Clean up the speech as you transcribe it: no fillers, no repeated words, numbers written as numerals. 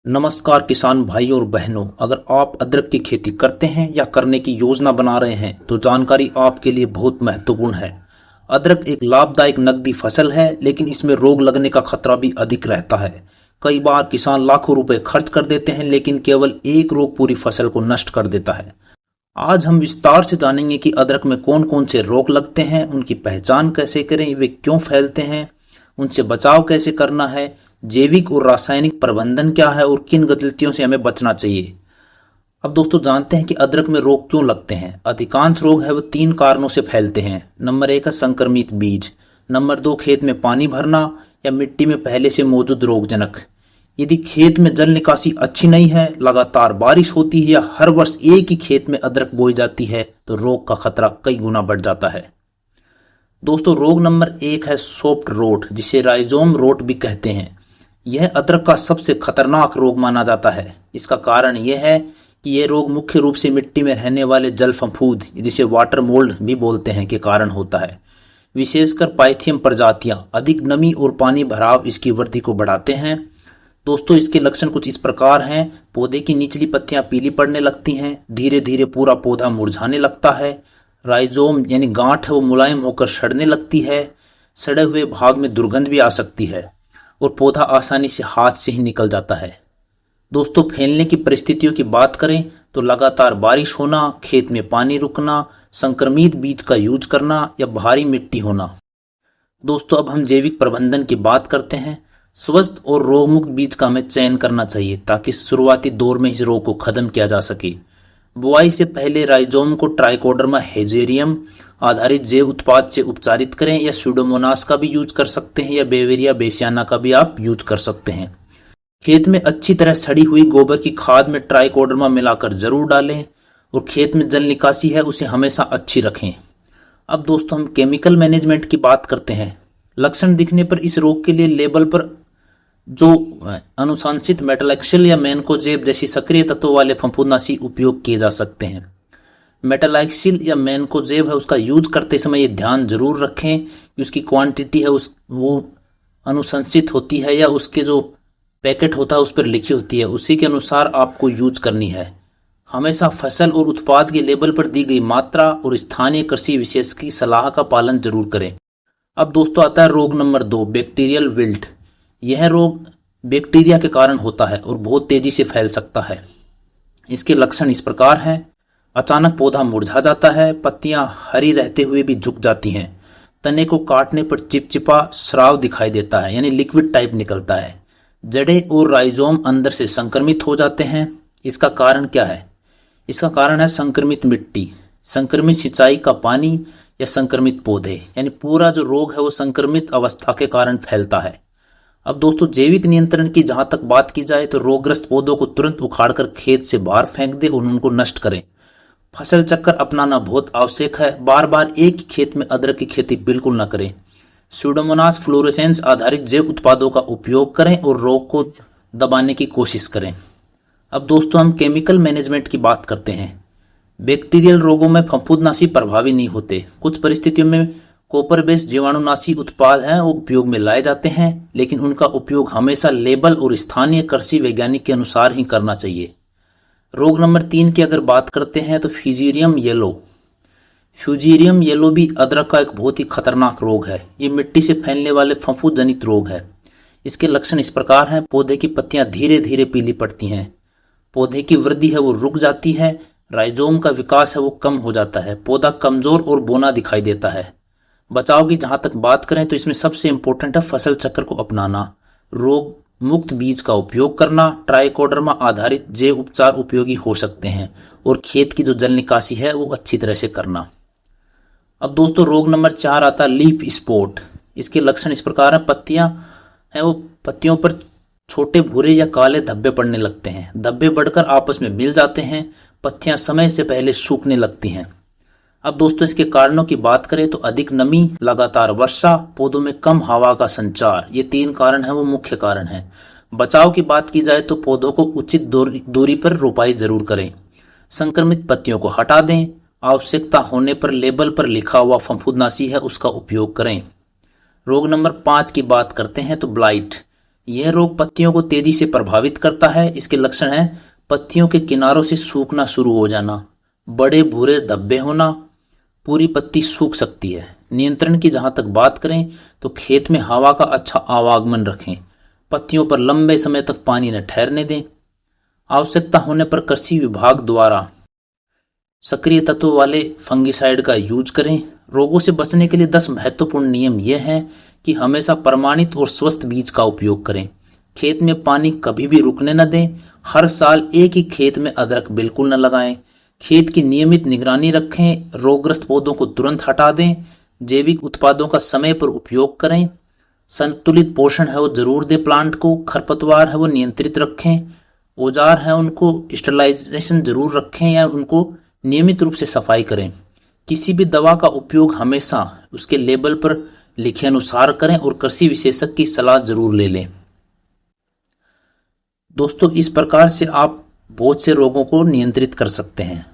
नमस्कार किसान भाइयों और बहनों, अगर आप अदरक की खेती करते हैं या करने की योजना बना रहे हैं तो जानकारी आपके लिए बहुत महत्वपूर्ण है। अदरक एक लाभदायक नकदी फसल है, लेकिन इसमें रोग लगने का खतरा भी अधिक रहता है। कई बार किसान लाखों रुपए खर्च कर देते हैं, लेकिन केवल एक रोग पूरी फसल को नष्ट कर देता है। आज हम विस्तार से जानेंगे कि अदरक में कौन कौन से रोग लगते हैं, उनकी पहचान कैसे करें, वे क्यों फैलते हैं, उनसे बचाव कैसे करना है, जैविक और रासायनिक प्रबंधन क्या है और किन गलतियों से हमें बचना चाहिए। अब दोस्तों जानते हैं कि अदरक में रोग क्यों लगते हैं। अधिकांश रोग है वो 3 कारणों से फैलते हैं। नंबर 1 है संक्रमित बीज। नंबर 2 खेत में पानी भरना या मिट्टी में पहले से मौजूद रोगजनक। यदि खेत में जल निकासी अच्छी नहीं है, लगातार बारिश होती है या हर वर्ष एक ही खेत में अदरक बोई जाती है तो रोग का खतरा कई गुना बढ़ जाता है। दोस्तों रोग नंबर 1 है सॉफ्ट रोट, जिसे राइजोम रोट भी कहते हैं। यह अदरक का सबसे खतरनाक रोग माना जाता है। इसका कारण यह है कि यह रोग मुख्य रूप से मिट्टी में रहने वाले जल फफूंद, जिसे वाटर मोल्ड भी बोलते हैं, के कारण होता है। विशेषकर पाइथियम प्रजातियां अधिक नमी और पानी भराव इसकी वृद्धि को बढ़ाते हैं। दोस्तों इसके लक्षण कुछ इस प्रकार हैं। पौधे की निचली पत्तियां पीली पड़ने लगती हैं, धीरे धीरे पूरा पौधा मुरझाने लगता है। राइजोम यानी गांठ है वो मुलायम होकर सड़ने लगती है। सड़े हुए भाग में दुर्गंध भी आ सकती है और पौधा आसानी से हाथ से ही निकल जाता है। दोस्तों फैलने की परिस्थितियों की बात करें तो लगातार बारिश होना, खेत में पानी रुकना, संक्रमित बीज का यूज करना या भारी मिट्टी होना। दोस्तों अब हम जैविक प्रबंधन की बात करते हैं। स्वस्थ और रोगमुक्त बीज का हमें चयन करना चाहिए ताकि शुरुआती दौर में इस रोग को खत्म किया जा सके। बुआई से पहले राइजोम को ट्राइकोडर्मा हेजेरियम आधारित जैव उत्पाद से उपचारित करें या स्यूडोमोनास का भी यूज कर सकते हैं या बेवेरिया बेसियाना का भी आप यूज कर सकते हैं। खेत में अच्छी तरह सड़ी हुई गोबर की खाद में ट्राइकोडर्मा मिलाकर जरूर डालें और खेत में जल निकासी है उसे हमेशा अच्छी रखें। अब दोस्तों हम केमिकल मैनेजमेंट की बात करते हैं। लक्षण दिखने पर इस रोग के लिए लेबल पर जो अनुशंसित मेटलैक्सिल या मैनकोजेब जैसी सक्रिय तत्वों वाले फफूंदनाशी उपयोग किए जा सकते हैं। मेटलैक्सिल या मैनकोजेब है उसका यूज करते समय ये ध्यान जरूर रखें कि उसकी क्वांटिटी है वो अनुशंसित होती है या उसके जो पैकेट होता है उस पर लिखी होती है, उसी के अनुसार आपको यूज करनी है। हमेशा फसल और उत्पाद के लेबल पर दी गई मात्रा और स्थानीय कृषि विशेषज्ञ की सलाह का पालन जरूर करें। अब दोस्तों आता है रोग नंबर 2, बैक्टीरियल विल्ट। यह रोग बैक्टीरिया के कारण होता है और बहुत तेजी से फैल सकता है। इसके लक्षण इस प्रकार हैं। अचानक पौधा मुरझा जाता है, पत्तियां हरी रहते हुए भी झुक जाती हैं, तने को काटने पर चिपचिपा स्राव दिखाई देता है यानी लिक्विड टाइप निकलता है, जड़ें और राइजोम अंदर से संक्रमित हो जाते हैं। इसका कारण क्या है? इसका कारण है संक्रमित मिट्टी, संक्रमित सिंचाई का पानी या संक्रमित पौधे, यानी पूरा जो रोग है वो संक्रमित अवस्था के कारण फैलता है। अब दोस्तों जैविक नियंत्रण की जहां तक बात की जाए तो रोगग्रस्त पौधों को तुरंत उखाड़कर खेत से बाहर फेंक दें और उनको नष्ट करें। फसल चक्र अपनाना बहुत आवश्यक है। बार बार एक ही खेत में अदरक की खेती बिल्कुल न करें। स्यूडोमोनास फ्लोरेसेंस आधारित जैव उत्पादों का उपयोग करें और रोग को दबाने की कोशिश करें। अब दोस्तों हम केमिकल मैनेजमेंट की बात करते हैं। बैक्टीरियल रोगों में फफूंदनाशी प्रभावी नहीं होते। कुछ परिस्थितियों में कॉपर बेस्ड जीवाणुनाशी उत्पाद हैं वो उपयोग में लाए जाते हैं, लेकिन उनका उपयोग हमेशा लेबल और स्थानीय कृषि वैज्ञानिक के अनुसार ही करना चाहिए। रोग नंबर 3 की अगर बात करते हैं तो फ्यूजेरियम येलो। फ्यूजेरियम येलो भी अदरक का एक बहुत ही खतरनाक रोग है। ये मिट्टी से फैलने वाले फफूंद जनित रोग है। इसके लक्षण इस प्रकार हैं। पौधे की पत्तियां धीरे धीरे पीली पड़ती हैं, पौधे की वृद्धि है वो रुक जाती है, राइजोम का विकास है वो कम हो जाता है, पौधा कमजोर और बौना दिखाई देता है। बचाव की जहां तक बात करें तो इसमें सबसे इंपॉर्टेंट है फसल चक्र को अपनाना, रोग मुक्त बीज का उपयोग करना, ट्राइकोडर्मा आधारित जैव उपचार उपयोगी हो सकते हैं और खेत की जो जल निकासी है वो अच्छी तरह से करना। अब दोस्तों रोग नंबर 4 आता है लीफ स्पॉट। इसके लक्षण इस प्रकार हैं। पत्तियां हैं वो पत्तियों पर छोटे भूरे या काले धब्बे पड़ने लगते हैं, धब्बे बढ़कर आपस में मिल जाते हैं, पत्तियां समय से पहले सूखने लगती हैं। अब दोस्तों इसके कारणों की बात करें तो अधिक नमी, लगातार वर्षा, पौधों में कम हवा का संचार, ये 3 कारण है वो मुख्य कारण है। बचाव की बात की जाए तो पौधों को उचित दूरी पर रोपाई जरूर करें, संक्रमित पत्तियों को हटा दें, आवश्यकता होने पर लेबल पर लिखा हुआ फफूंदनाशी है उसका उपयोग करें। रोग नंबर 5 की बात करते हैं तो ब्लाइट। यह रोग पत्तियों को तेजी से प्रभावित करता है। इसके लक्षण हैं पत्तियों के किनारों से सूखना शुरू हो जाना, बड़े भूरे धब्बे होना, पूरी पत्ती सूख सकती है। नियंत्रण की जहां तक बात करें तो खेत में हवा का अच्छा आवागमन रखें, पत्तियों पर लंबे समय तक पानी न ठहरने दें। आवश्यकता होने पर कृषि विभाग द्वारा सक्रिय तत्व वाले फंगिसाइड का यूज करें। रोगों से बचने के लिए 10 महत्वपूर्ण नियम यह हैं कि हमेशा प्रमाणित और स्वस्थ बीज का उपयोग करें, खेत में पानी कभी भी रुकने न दें, हर साल एक ही खेत में अदरक बिल्कुल न लगाएं, खेत की नियमित निगरानी रखें, रोगग्रस्त पौधों को तुरंत हटा दें, जैविक उत्पादों का समय पर उपयोग करें, संतुलित पोषण है वो जरूर दें प्लांट को, खरपतवार है वो नियंत्रित रखें, औजार है उनको स्टरलाइजेशन जरूर रखें या उनको नियमित रूप से सफाई करें। किसी भी दवा का उपयोग हमेशा उसके लेबल पर लिखे अनुसार करें और कृषि विशेषज्ञ की सलाह जरूर ले लें। दोस्तों, इस प्रकार से आप बहुत से रोगों को नियंत्रित कर सकते हैं।